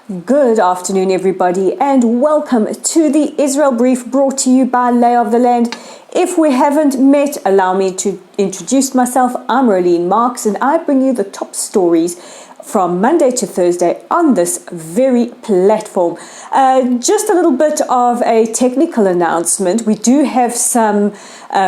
Good afternoon, everybody, and welcome to the Israel Brief brought to you by Lay of the Land. If we haven't met, allow me to introduce myself. I'm Rolene Marks, and I bring you the top stories from Monday to Thursday on this very platform. Just a little bit of a technical announcement. We do have some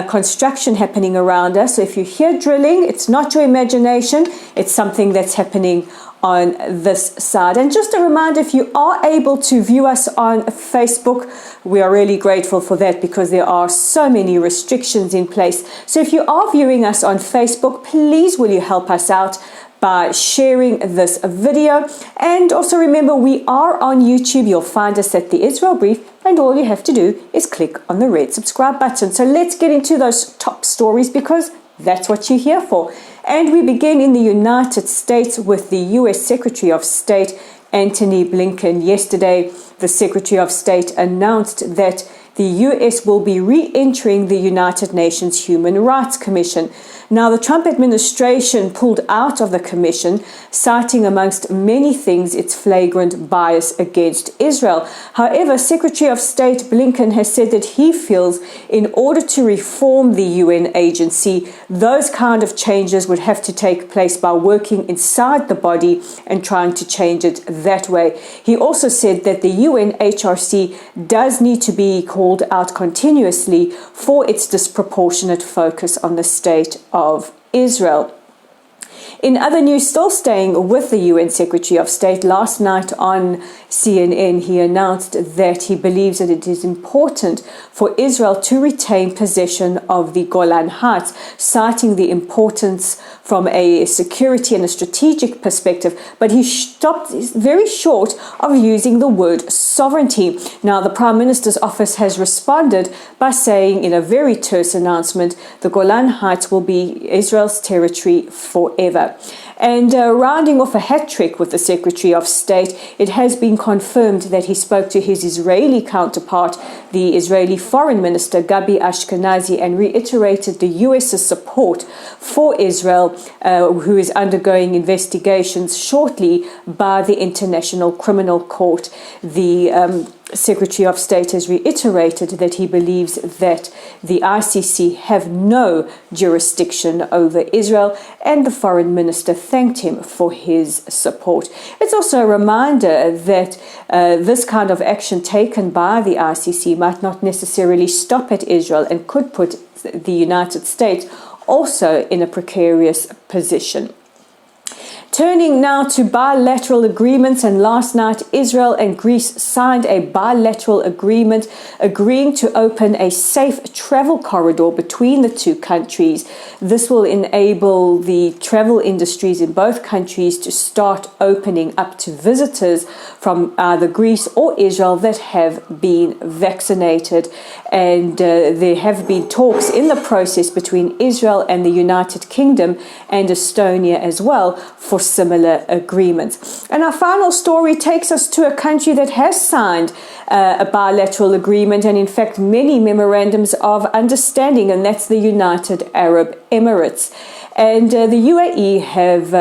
construction happening around us. So if you hear drilling, it's not your imagination. It's something that's happening on this side. And just a reminder, if you are able to view us on Facebook, we are really grateful for that because there are so many restrictions in place. So if you are viewing us on Facebook, please will you help us out by sharing this video. And also remember, we are on YouTube. You'll find us at the Israel Brief, and all you have to do is click on the red subscribe button. So let's get into those top stories because that's what you're here for. And we begin in the United States with the U.S. Secretary of State, Antony Blinken. Yesterday, the Secretary of State announced that the U.S. will be re-entering the United Nations Human Rights Commission. Now, the Trump administration pulled out of the commission, citing amongst many things its flagrant bias against Israel. However, Secretary of State Blinken has said that he feels in order to reform the UN agency, those kind of changes would have to take place by working inside the body and trying to change it that way. He also said that the UNHRC does need to be called out continuously for its disproportionate focus on the state of Israel. In other news, still staying with the UN Secretary of State, last night on CNN, he announced that he believes that it is important for Israel to retain possession of the Golan Heights, citing the importance from a security and a strategic perspective. But he stopped very short of using the word sovereignty. Now, the Prime Minister's office has responded by saying in a very terse announcement, the Golan Heights will be Israel's territory forever. And rounding off a hat trick with the Secretary of State, it has been confirmed that he spoke to his Israeli counterpart, the Israeli Foreign Minister Gabi Ashkenazi, and reiterated the US's support for Israel, who is undergoing investigations shortly by the International Criminal Court. The Secretary of State has reiterated that he believes that the ICC have no jurisdiction over Israel, and the Foreign Minister thanked him for his support. It's also a reminder that this kind of action taken by the ICC might not necessarily stop at Israel and could put the United States also in a precarious position. Turning now to bilateral agreements, and last night Israel and Greece signed a bilateral agreement agreeing to open a safe travel corridor between the two countries. This will enable the travel industries in both countries to start opening up to visitors from either Greece or Israel that have been vaccinated. And there have been talks in the process between Israel and the United Kingdom and Estonia as well for similar agreements. And our final story takes us to a country that has signed a bilateral agreement, and in fact many memorandums of understanding, and that's the United Arab Emirates. And the UAE have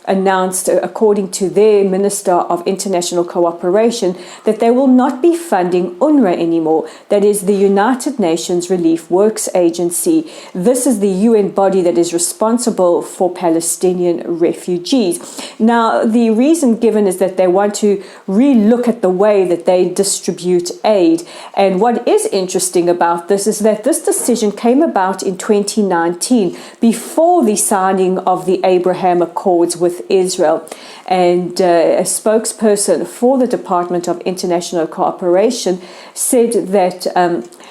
announced, according to their Minister of International Cooperation, that they will not be funding UNRWA anymore. That is the United Nations Relief Works Agency. This is the UN body that is responsible for Palestinian refugees. Now, the reason given is that they want to re-look at the way that they distribute aid. And what is interesting about this is that this decision came about in 2019, before the signing of the Abraham Accords with Israel. And a spokesperson for the Department of International Cooperation said that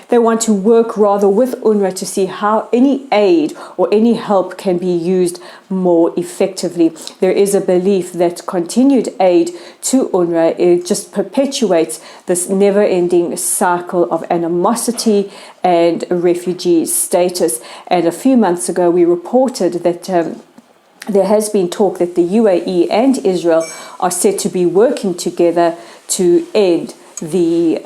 they want to work rather with UNRWA to see how any aid or any help can be used more effectively. There is a belief that continued aid to UNRWA, it just perpetuates this never-ending cycle of animosity and refugee status. And a few months ago, we reported that there has been talk that the UAE and Israel are said to be working together to end the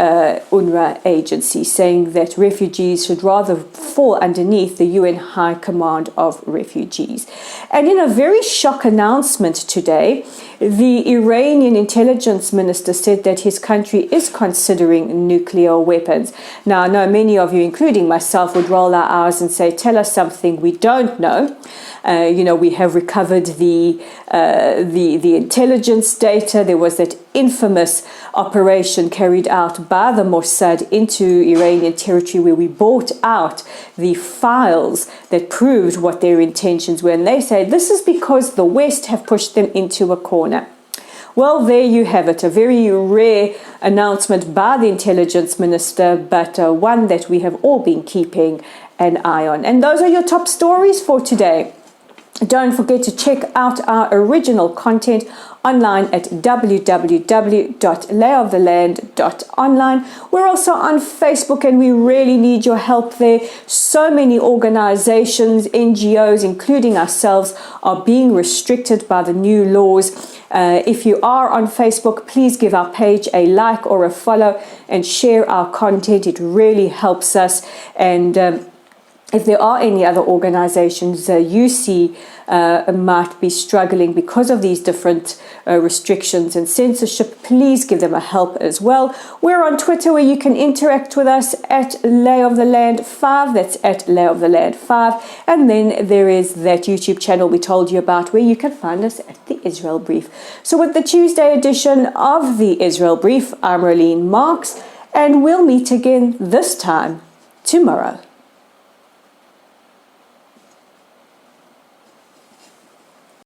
UNRWA agency, saying that refugees should rather fall underneath the UN High Command of Refugees. And in a very shock announcement today, the Iranian Intelligence Minister said that his country is considering nuclear weapons. Now, I know many of you, including myself, would roll our eyes and say, tell us something we don't know. We have recovered the intelligence data. There was that infamous operation carried out by the Mossad into Iranian territory where we bought out the files that proved what their intentions were. And they say this is because the West have pushed them into a corner. Well, there you have it, a very rare announcement by the Intelligence Minister, but one that we have all been keeping an eye on. And those are your top stories for today. Don't forget to check out our original content online at www.layoftheland.online. We're also on Facebook and we really need your help there. So many organizations, NGOs, including ourselves, are being restricted by the new laws. If you are on Facebook, please give our page a like or a follow and share our content. It really helps us. And if there are any other organizations you see might be struggling because of these different restrictions and censorship, please give them a help as well. We're on Twitter where you can interact with us at Lay of the Land 5. That's at Lay of the Land 5. And then there is that YouTube channel we told you about where you can find us at the Israel Brief. So with the Tuesday edition of the Israel Brief, I'm Rolene Marks, and we'll meet again this time tomorrow.